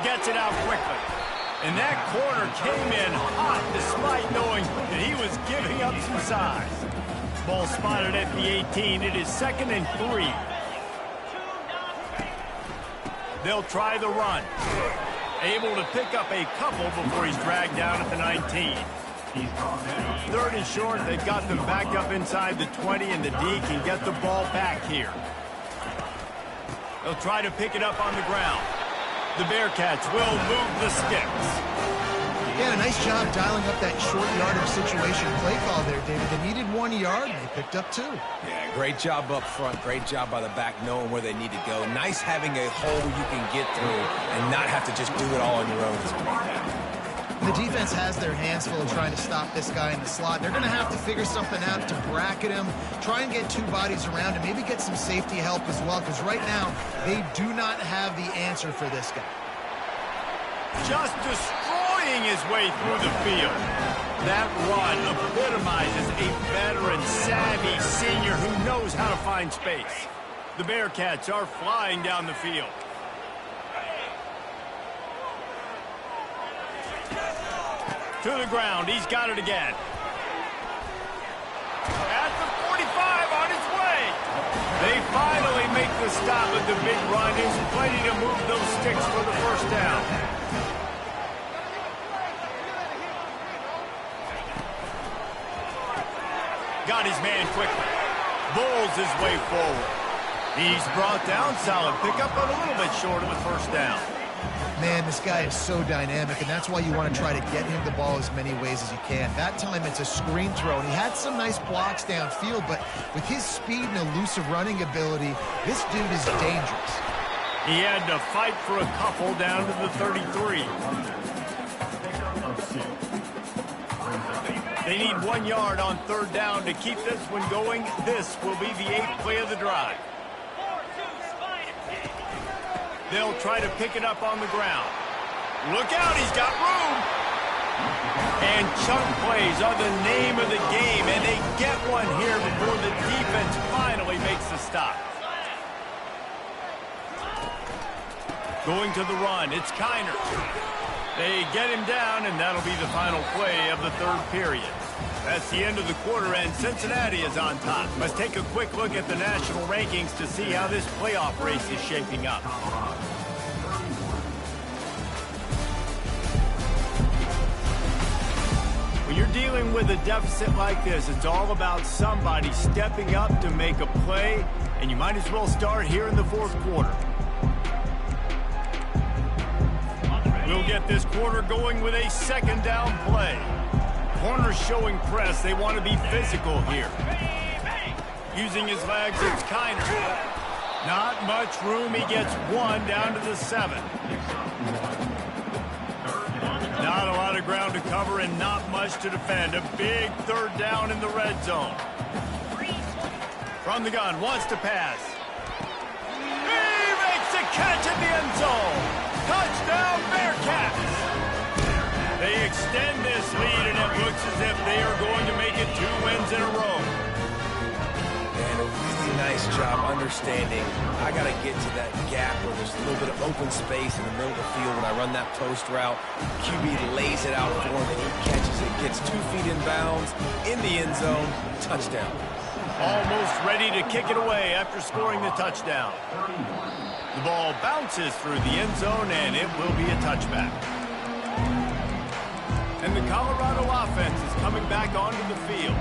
Gets it out quickly. And that corner came in hot despite knowing that he was giving up some size. Ball spotted at the 18. It is 2nd and 3. They'll try the run. Able to pick up a couple before he's dragged down at the 19. Third and short. They've got them back up inside the 20, and the D can get the ball back here. They'll try to pick it up on the ground. The Bearcats will move the sticks. Yeah, nice job dialing up that short yardage situation play call there, David. They needed 1 yard, and they picked up 2. Yeah, great job up front. Great job by the back knowing where they need to go. Nice having a hole you can get through and not have to just do it all on your own. The defense has their hands full trying to stop this guy in the slot. They're going to have to figure something out to bracket him, try and get two bodies around him, maybe get some safety help as well, because right now they do not have the answer for this guy. Just destroying his way through the field. That run epitomizes a veteran, savvy senior who knows how to find space. The Bearcats are flying down the field. To the ground. He's got it again. At the 45 on his way. They finally make the stop at the big run. He's plenty to move those sticks for the first down. Got his man quickly. Bulls his way forward. He's brought down. Solid pickup, but a little bit short of the first down. Man, this guy is so dynamic, and that's why you want to try to get him the ball as many ways as you can. That time it's a screen throw, and he had some nice blocks downfield, but with his speed and elusive running ability, this dude is dangerous. He had to fight for a couple down to the 33. They need 1 yard on third down to keep this one going. This will be the 8th play of the drive. They'll try to pick it up on the ground. Look out, he's got room. And chunk plays are the name of the game, and they get one here before the defense finally makes the stop. Going to the run, it's Kiner. They get him down, and that'll be the final play of the third period. That's the end of the quarter, and Cincinnati is on top. Let's take a quick look at the national rankings to see how this playoff race is shaping up. When you're dealing with a deficit like this, it's all about somebody stepping up to make a play, and you might as well start here in the fourth quarter. We'll get this quarter going with a second down play. Corner showing press. They want to be physical here. Using his legs, it's Kiner. Not much room. He gets one down to the 7. Not a lot of ground to cover and not much to defend. A big third down in the red zone. From the gun, wants to pass. He makes a catch at the end zone. Touchdown, Bearcats. They extend this lead, and it looks as if they are going to make it 2 wins in a row. And a really nice job understanding I got to get to that gap where there's a little bit of open space in the middle of the field when I run that post route. QB lays it out for him, and he catches it, gets 2 feet in bounds, in the end zone, touchdown. Almost ready to kick it away after scoring the touchdown. The ball bounces through the end zone, and it will be a touchback. And the Colorado offense is coming back onto the field.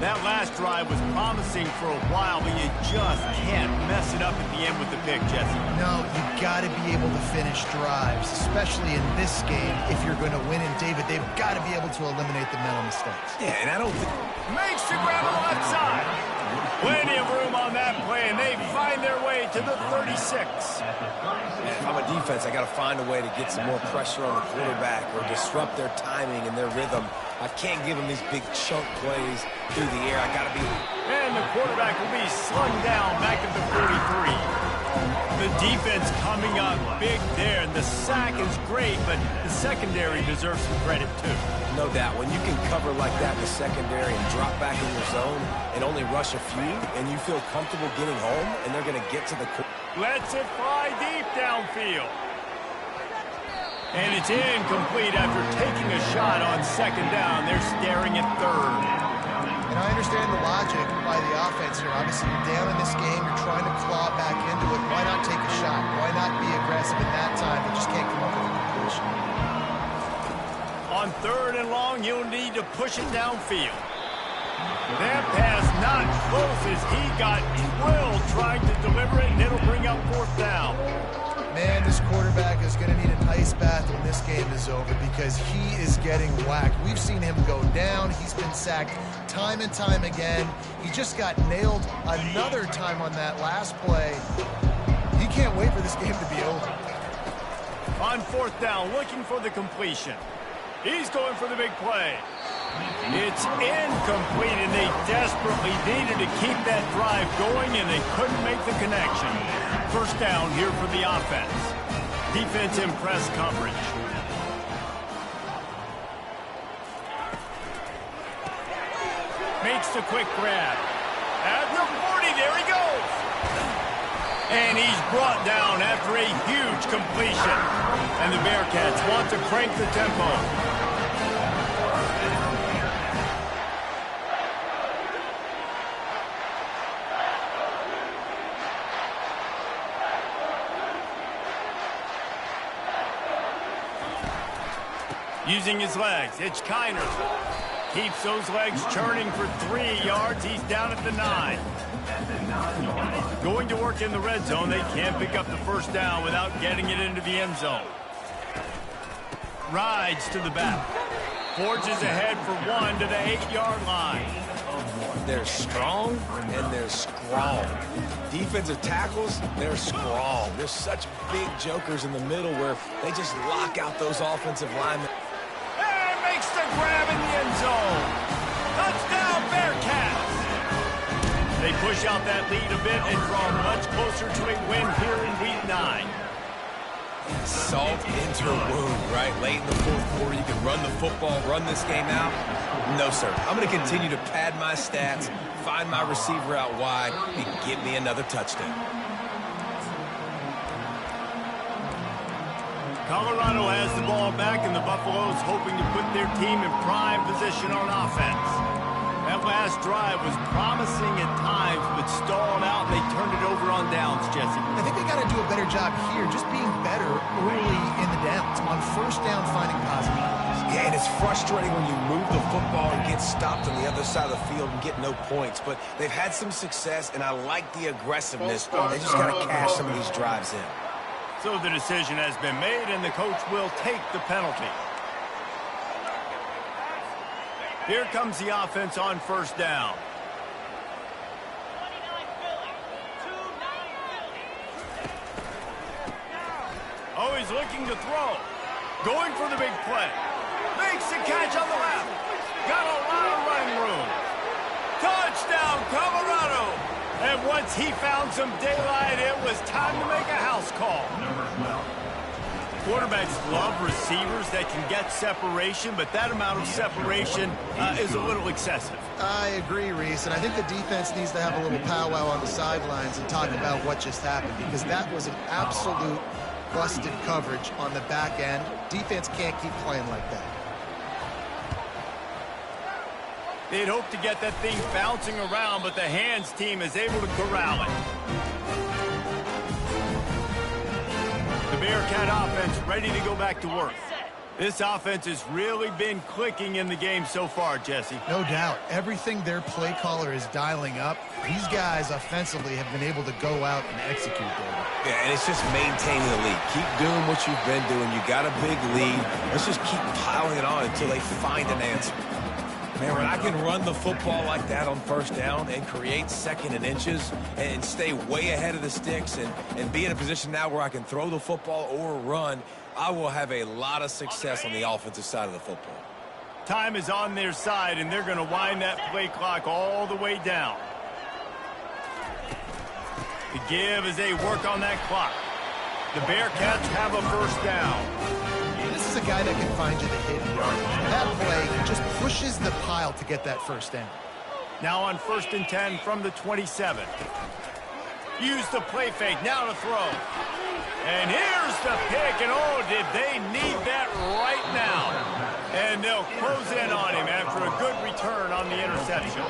That last drive was promising for a while, but you just can't mess it up at the end with the pick, Jesse. No, you've got to be able to finish drives, especially in this game. If you're going to win, and David, they've got to be able to eliminate the mental mistakes. Yeah, and I don't think... Makes the grab on the left side. Plenty of room on that play, and they find their way to the 36. If I'm a defense, I got to find a way to get some more pressure on the quarterback or disrupt their timing and their rhythm. I can't give them these big chunk plays through the air. I got to be... And the quarterback will be slung down back at the 43. The defense coming up big there, and the sack is great, but the secondary deserves some credit too. No doubt. When you can cover like that in the secondary and drop back in your zone and only rush a few, and you feel comfortable getting home, and they're going to get to the... Lets it fly deep downfield. And it's incomplete after taking a shot on second down. They're staring at third. And I understand the logic by the offense here. Obviously, you're down in this game. You're trying to claw back into it. Why not take a shot? Why not be aggressive in that time? They just can't come up with a completion. On third and long, you'll need to push it downfield. That pass not close as he got drilled trying to deliver it, and it'll bring up fourth down. Man, this quarterback is going to need an ice bath when this game is over because he is getting whacked. We've seen him go down. He's been sacked time and time again. He just got nailed another time on that last play. He can't wait for this game to be over. On fourth down, looking for the completion. He's going for the big play. It's incomplete, and they desperately needed to keep that drive going, and they couldn't make the connection. First down here for the offense. Defense in press coverage. Makes the quick grab. At the 40, there he goes. And he's brought down after a huge completion. And the Bearcats want to crank the tempo. Using his legs, it's Kiner. Keeps those legs churning for 3 yards. He's down at the 9. Going to work in the red zone. They can't pick up the first down without getting it into the end zone. Rides to the back. Forges ahead for 1 to the 8-yard line. They're strong and they're scrawl. Defensive tackles, they're scrawl. There's such big jokers in the middle where they just lock out those offensive linemen. Makes the grab in the end zone. Touchdown, Bearcats. They push out that lead a bit and draw much closer to a win here in Week 9. Salt into a wound, right? Late in the fourth quarter, you can run the football, run this game out. No, sir. I'm going to continue to pad my stats, find my receiver out wide, and get me another touchdown. Colorado has the ball back, and the Buffaloes hoping to put their team in prime position on offense. That last drive was promising at times, but stalled out, and they turned it over on downs, Jesse. I think they got to do a better job here, just being better early in the downs. On first down, finding positive plays. Yeah, and it's frustrating when you move the football and get stopped on the other side of the field and get no points. But they've had some success, and I like the aggressiveness. They just got to cash some of these drives in. So the decision has been made, and the coach will take the penalty. Here comes the offense on first down. Oh, he's looking to throw. Going for the big play. Makes the catch on the left. Got a lot of running room. Touchdown, Colorado. And once he found some daylight, it was time to make a house call. Quarterbacks love receivers that can get separation, but that amount of separation is a little excessive. I agree, Reese, and I think the defense needs to have a little powwow on the sidelines and talk about what just happened, because that was an absolute busted coverage on the back end. Defense can't keep playing like that. They'd hoped to get that thing bouncing around, but the hands team is able to corral it. The Bearcat offense ready to go back to work. This offense has really been clicking in the game so far, Jesse. No doubt. Everything their play caller is dialing up, these guys offensively have been able to go out and execute, David. Yeah, and it's just maintaining the lead. Keep doing what you've been doing. You got a big lead. Let's just keep piling it on until they find an answer. Man, when I can run the football like that on first down and create second and inches and stay way ahead of the sticks and be in a position now where I can throw the football or run, I will have a lot of success on the offensive side of the football. Time is on their side, and they're going to wind that play clock all the way down. The give as they work on that clock. The Bearcats have a first down. This is a guy that can find you the hidden yardage. That play just pushes the pile to get that first down. Now on 1st and 10 from the 27. Use the play fake, now to throw. And here's the pick, and oh, did they need that right now. And they'll close in on him after a good return on the interception.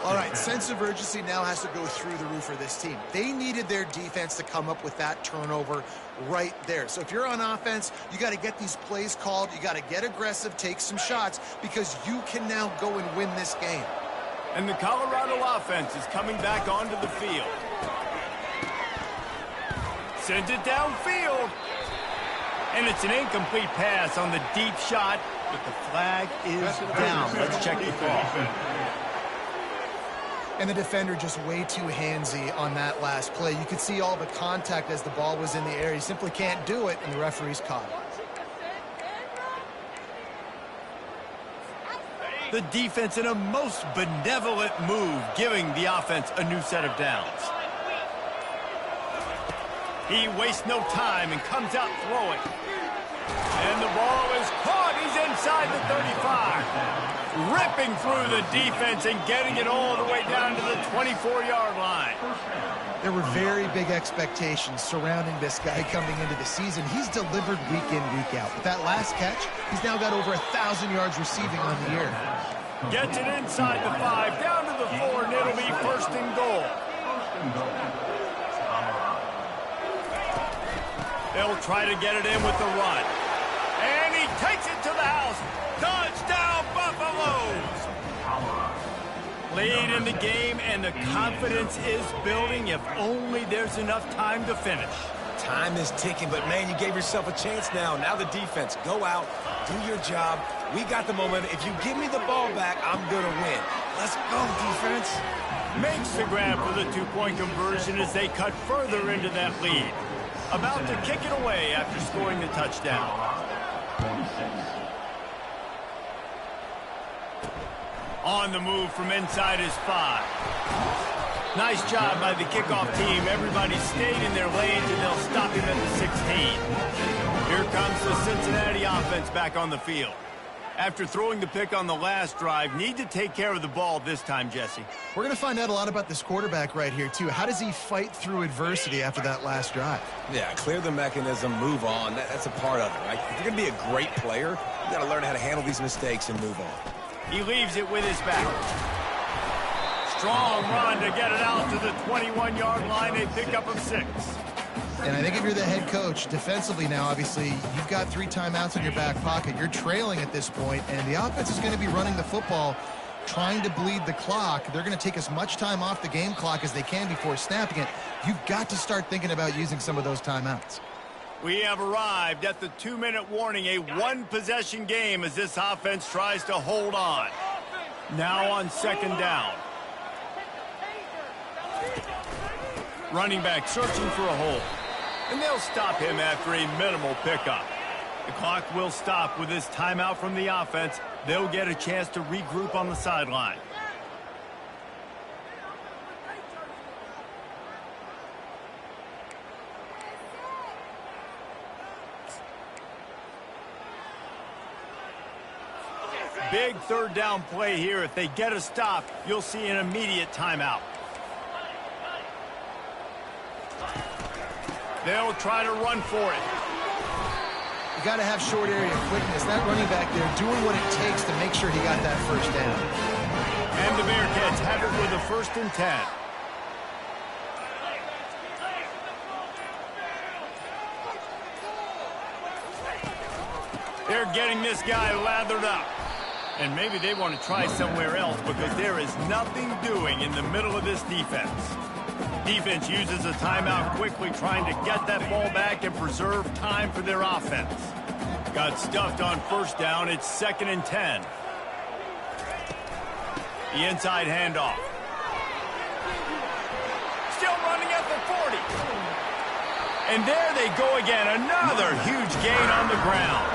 All right, sense of urgency now has to go through the roof for this team. They needed their defense to come up with that turnover right there. So if you're on offense, you got to get these plays called. You got to get aggressive, take some shots, because you can now go and win this game. And the Colorado offense is coming back onto the field. Sends it downfield. And it's an incomplete pass on the deep shot, but the flag is down. Let's check the call. And the defender just way too handsy on that last play. You could see all the contact as the ball was in the air. He simply can't do it, and the referee's caught it. The defense in a most benevolent move, giving the offense a new set of downs. He wastes no time and comes out throwing. And the ball is caught. He's inside the 35. Ripping through the defense and getting it all the way down to the 24-yard line. There were very big expectations surrounding this guy coming into the season. He's delivered week in, week out. With that last catch, he's now got over 1,000 yards receiving on the year. Gets it inside the 5, down to the 4, and it'll be 1st and goal. They'll try to get it in with the run. And he takes it to the house. Touchdown, Buffaloes! Lead in the game, and the confidence is building if only there's enough time to finish. Time is ticking, but, man, you gave yourself a chance now. Now the defense, go out, do your job. We got the momentum. If you give me the ball back, I'm going to win. Let's go, defense. Makes the grab for the 2-point conversion as they cut further into that lead. About to kick it away after scoring the touchdown. On the move from inside his 5. Nice job by the kickoff team. Everybody stayed in their lanes, and they'll stop him at the 16. Here comes the Cincinnati offense back on the field. After throwing the pick on the last drive, need to take care of the ball this time, Jesse. We're going to find out a lot about this quarterback right here, too. How does he fight through adversity after that last drive? Yeah, clear the mechanism, move on. That's a part of it, right? If you're going to be a great player, you got to learn how to handle these mistakes and move on. He leaves it with his back. Strong run to get it out to the 21-yard line. A pickup of 6. And I think if you're the head coach, defensively now, obviously, you've got 3 timeouts in your back pocket. You're trailing at this point, and the offense is going to be running the football, trying to bleed the clock. They're going to take as much time off the game clock as they can before snapping it. You've got to start thinking about using some of those timeouts. We have arrived at the 2-minute warning, a 1-possession game as this offense tries to hold on. Now on 2nd down. Running back searching for a hole. And they'll stop him after a minimal pickup. The clock will stop with this timeout from the offense. They'll get a chance to regroup on the sideline. Big 3rd down play here. If they get a stop, you'll see an immediate timeout. They'll try to run for it. You got to have short area quickness. That running back there doing what it takes to make sure he got that 1st down. And the Bearcats have it with a 1st and 10. They're getting this guy lathered up. And maybe they want to try somewhere else because there is nothing doing in the middle of this defense. Defense uses a timeout quickly, trying to get that ball back and preserve time for their offense. Got stuffed on 1st down. It's 2nd and 10. The inside handoff. Still running at the 40. And there they go again. Another huge gain on the ground.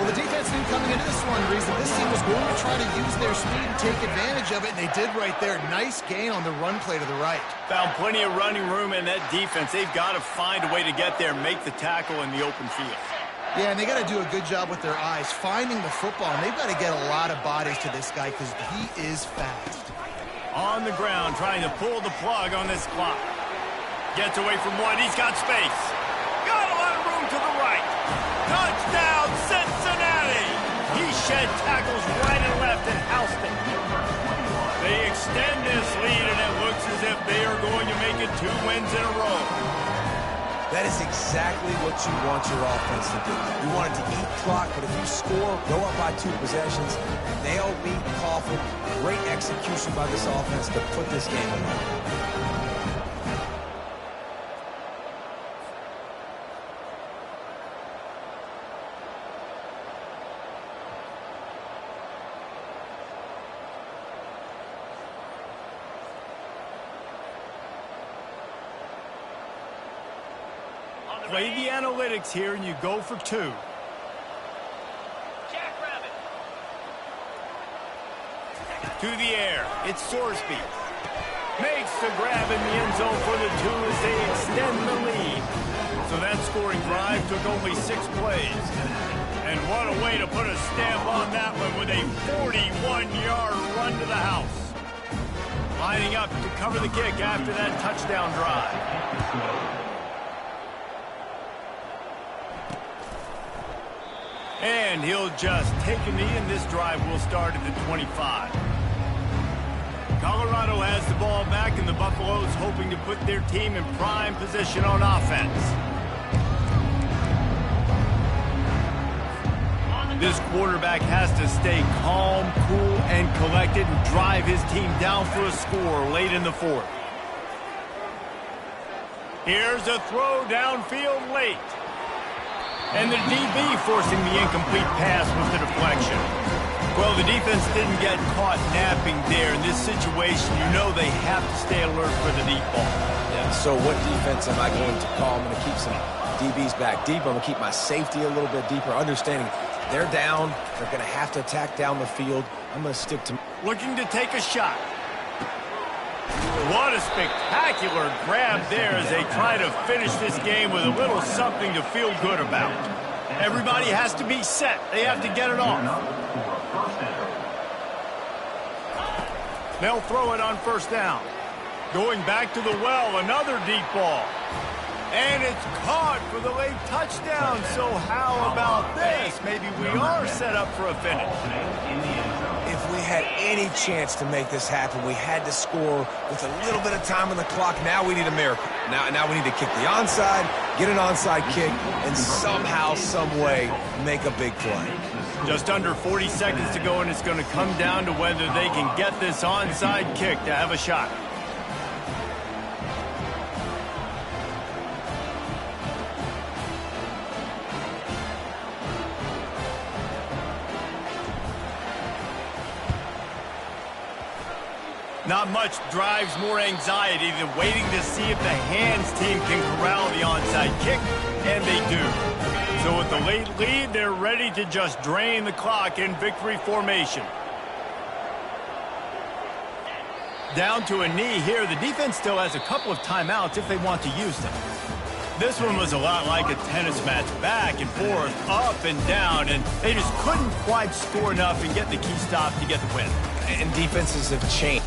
Well, the defense knew coming into this one, Reese, that this team was going to try to use their speed and take advantage of it, and they did right there. Nice gain on the run play to the right. Found plenty of running room in that defense. They've got to find a way to get there and make the tackle in the open field. Yeah, and they got to do a good job with their eyes, finding the football, and they've got to get a lot of bodies to this guy because he is fast. On the ground, trying to pull the plug on this clock. Gets away from one. He's got space. Got a lot of room to the right. Touchdown, Cincinnati! He shed tackles right and left and housed it. They extend this lead, and it looks as if they are going to make it 2 wins in a row. That is exactly what you want your offense to do. You want it to eat clock, but if you score, go up by 2 possessions, nail, beat, coffin, great execution by this offense to put this game away. Play the analytics here, and you go for 2. To the air, it's Sorsby. Makes the grab in the end zone for the 2 as they extend the lead. So that scoring drive took only 6 plays. And what a way to put a stamp on that one with a 41-yard run to the house. Lining up to cover the kick after that touchdown drive. And he'll just take a knee, and this drive will start at the 25. Colorado has the ball back, and the Buffaloes hoping to put their team in prime position on offense. This quarterback has to stay calm, cool, and collected and drive his team down for a score late in the 4th. Here's a throw downfield late. And the DB forcing the incomplete pass with the deflection. Well, the defense didn't get caught napping there. In this situation, you know they have to stay alert for the deep ball. Yeah, so what defense am I going to call? I'm going to keep some DBs back deep. I'm going to keep my safety a little bit deeper, understanding they're down. They're going to have to attack down the field. I'm going to stick to... Looking to take a shot. What a spectacular grab there as they try to finish this game with a little something to feel good about. Everybody has to be set. They have to get it off. They'll throw it on first down. Going back to the well, another deep ball. And it's caught for the late touchdown. So how about this? Maybe we are set up for a finish. If we had any chance to make this happen, we had to score with a little bit of time on the clock. Now we need a miracle. Now we need to kick the onside, get an onside kick, and somehow, some way, make a big play. Just under 40 seconds to go, and it's going to come down to whether they can get this onside kick to have a shot. Not much drives more anxiety than waiting to see if the hands team can corral the onside kick, and they do. So with the late lead, they're ready to just drain the clock in victory formation. Down to a knee here. The defense still has a couple of timeouts if they want to use them. This one was a lot like a tennis match, back and forth, up and down, and they just couldn't quite score enough and get the key stop to get the win. And defenses have changed.